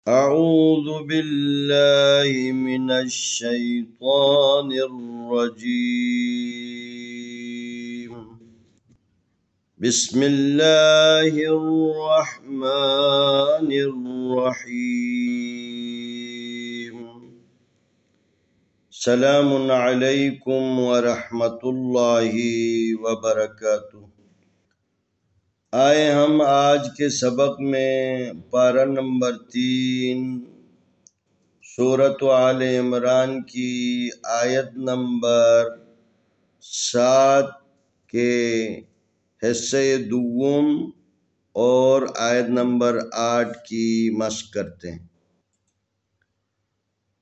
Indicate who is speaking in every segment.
Speaker 1: أعوذ بالله من الشيطان الرجيم. بسم الله الرحمن الرحيم. سلام عليكم ورحمة الله وبركاته। आए हम आज के सबक में पारा नंबर 3 सूरत आले इमरान की आयत नंबर 7 के हिस्से दुव्वम और आयत नंबर 8 की मश्क करते हैं।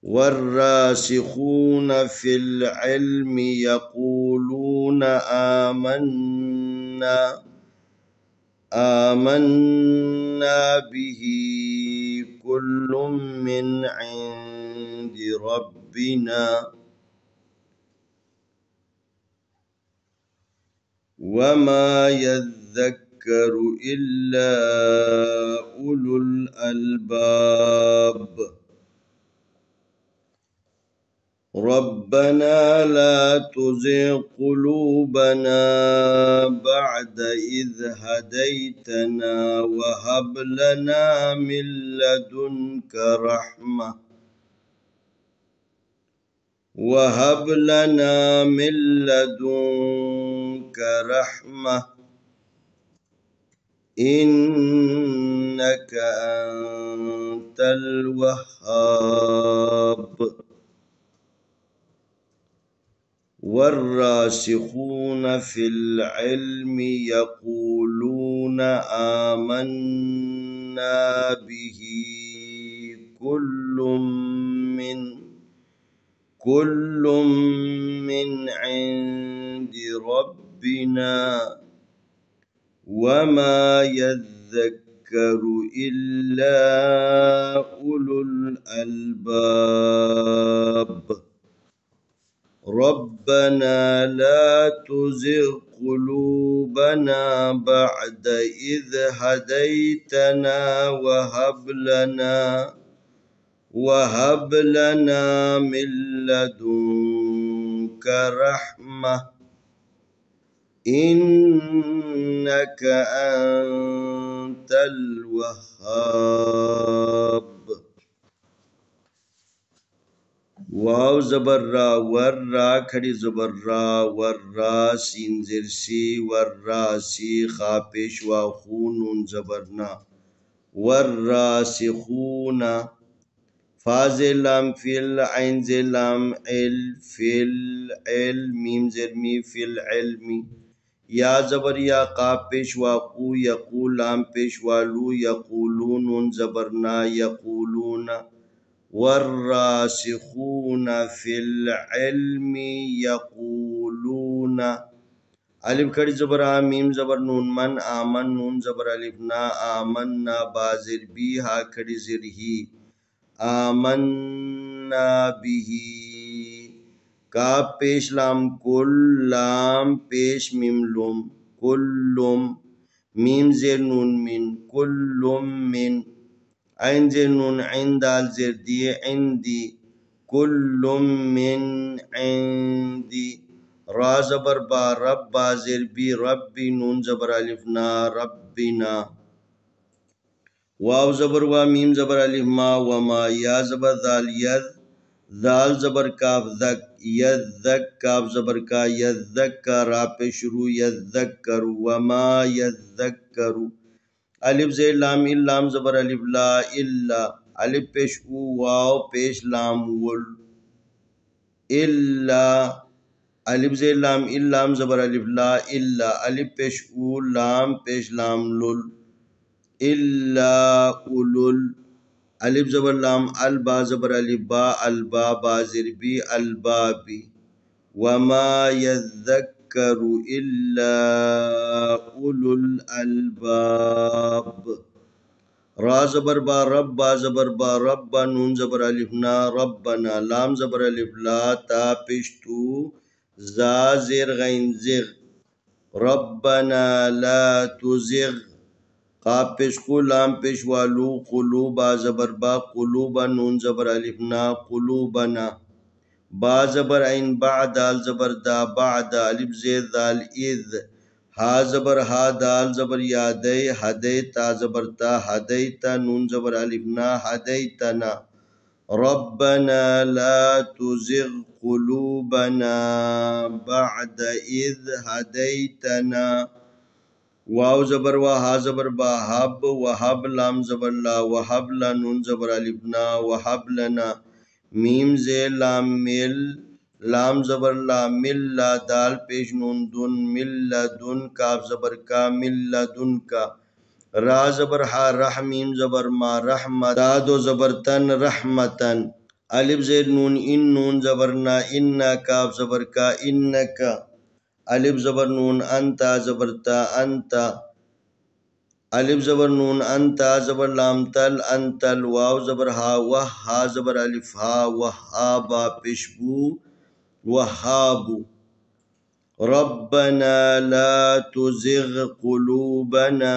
Speaker 1: वर्रासिखून फिल इल्मि यक़ूलून आमन्ना बिही कुल्लुम मिन इंदि रब्बिना वमा यज़्ज़क्करु इल्ला उलुल अलबाब। रब्बना ला तुज़िग़ क़ुलूबना बअद इज़ हदैतना वहब लना मिन लदुनका रहमह वहब लना मिन लदुनका रहमह इन्नका अंतल वह्हाब। वर्रासिखून फिल इल्मि यक़ूलून आमन्ना बिही कुल्लुम मिन इंदि रब्बिना वमा यज़्ज़क्करु इल्ला उलुल अलबाब। रब्बना ला तुज़िग़ क़ुलूबना बअद इज़ हदैतना वहब लना मिन लदुनका रहमह इन्नका अंतल वह्हाब। वाव ज़बर रा, वर रा खड़ी ज़बर रा, वर रा सीन ज़ेर सी, वर रा सी खा पेशवा खून नून ज़बर ना, वर रा सी खूना फा ज़ेर लाम फिल आइन ज़ेर लाम इल फिल इल मीम ज़ेर मी फिल इल्मी या ज़बर या काफ पेशवा कू यकू लाम पेशवा लू यकूलून नून ज़बर ना यकूलूना वर्रासिखून फिल इल्मि यक़ूलून अलिफ खड़ी ज़बर आ मीम ज़बर नून मन आमन नून ज़बर अलिफ ना आमन्ना बाज़िर बी हा खड़ी ज़िर ही आमन्ना बिही काफ पेश लाम कुल लाम पेश मीम लुम कुल्लुम मीम ज़ेर नून मिन कुल्लुम मिन आइन ज़ेर नून आइन दाल ज़ेर दिए इंदी कुल्लुम मिन इंदी रा ज़बर बा रब बा ज़ेर बी रब्बी नून ज़बर अलिफ ना रब्बिना वाव ज़बर वा मीम ज़बर अलिफ मा वमा या ज़बर दाल यद दाल ज़बर काफ ज़क यज़्ज़क काफ ज़बर का यज़्ज़क रा पे शुरू यज़्ज़क्करु वमा यज़्ज़क्करु अलिफ ज़ेर लाम इल लाम ज़बर अलिफ ला इल्ला अलिफ पेश ऊ वाव पेश लाम वुल इल्ला अलिफ ज़ेर लाम इल लाम ज़बर अलिफ ला इल्ला अलिफ पेश ऊ लाम पेश लाम लुल इल्ला उलुल अलिफ ज़बर लाम अल बा ज़बर अलिफ बा अल बा बाज़िर बी अल बाबी वमा यज़्ज़क्करु इल्ला उलुल अलबाब। रा ज़बर बा रब बा ज़बर बा रब्बा नून ज़बर अलिफ ना रब्बना लाम ज़बर अलिफ ला ता पिश्तू जा ज़ेर गैन ज़िग रब्बना ला तुज़िग قاف پیش قو لام پیش والو قلوبا زبر با قلوبا نون زبر الف نا قلوبنا با زبر عین با دال زبر دا بعد الف زید دال اذ ها زبر ها دال زبر یادی هدیتا زبر تا هدیتا نون زبر الف نا هدیتنا ربنا لا تزغ قلوبنا بعد إذ هديتنا واو زبر وا ها زبر با هب وهب لام زبر لا وهب لا نون زبر الف نا وهب لنا میم زے لام مل لام زبر لا مل لا دال پیش نون دن مل لدن کاف زبر کا مل لدن کا را زبر ہا رح میم زبر ما رحمت دادو زبر تن رحمتن الف زیر نون ان نون زبر نا ان کاف زبر کا انکا الف زبر نون انتا زبر تا انتا الف زبر نون انتا زبر لام تل انتل واو زبر ہا وہ ہا زبر الف ہا وہابا پشبو وہابو ربنا لا تزغ قلوبنا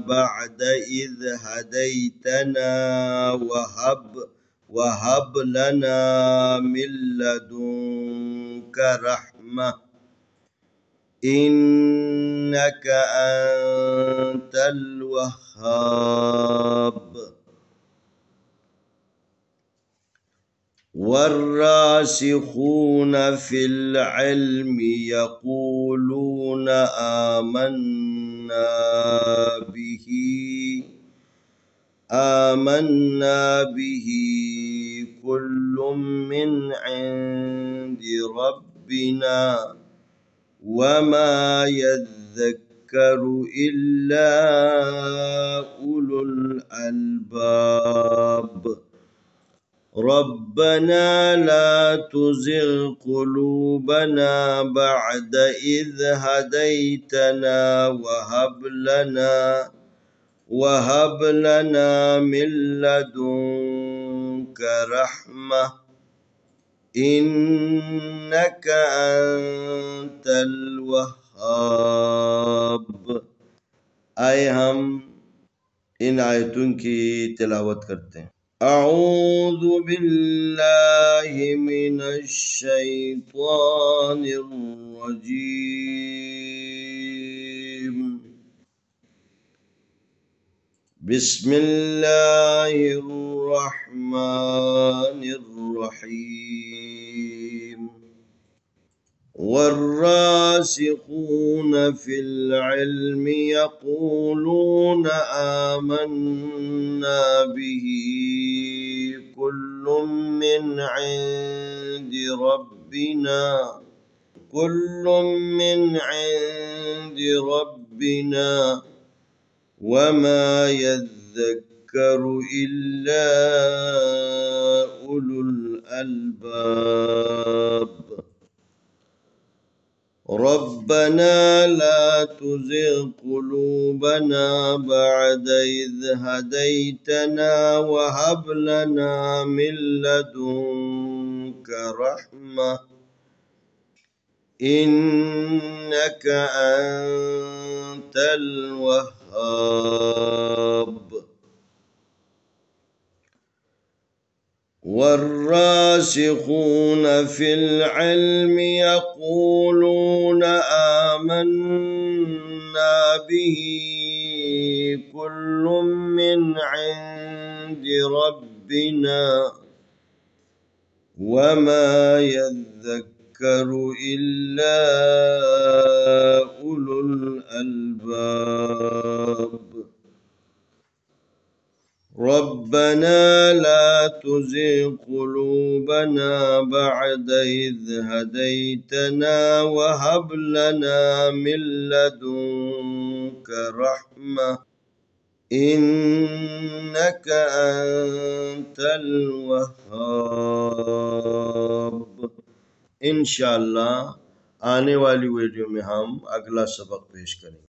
Speaker 1: بعد إذ هديتنا وهب لنا من لدنك رحمة إنك أنت الوهاب والراسخون في العلم يقولون آمنا به كل من عند ربنا وما يذكر إلا أولو الألباب ربنا لا تزغ قلوبنا بعد إذ هديتنا وهب لنا من لدنك رحمة إنك أنت الوهاب آئے ہم ان آیتوں کی تلاوت کرتے ہیں أعوذ بالله من الشيطان الرجيم بسم الله الرحمن الرحيم والراسخون في العلم يقولون آمنا به كل من عند ربنا وما يذكر إلا أولو الألباب ربنا لا تزغ قلوبنا بعد إذ هديتنا وهب لنا من لدنك رحمة إنك أنت الوهاب والراسخون في العلم يقولون آمنا به كل من عند ربنا وما يذكر إلا أولو الألباب ربنا لا تزغ قلوبنا بعد إذ هديتنا وهب لنا من لدنك رحمة إنك أنت الوهاب इंशाअल्लाह आने वाली वीडियो में हम अगला सबक पेश करेंगे।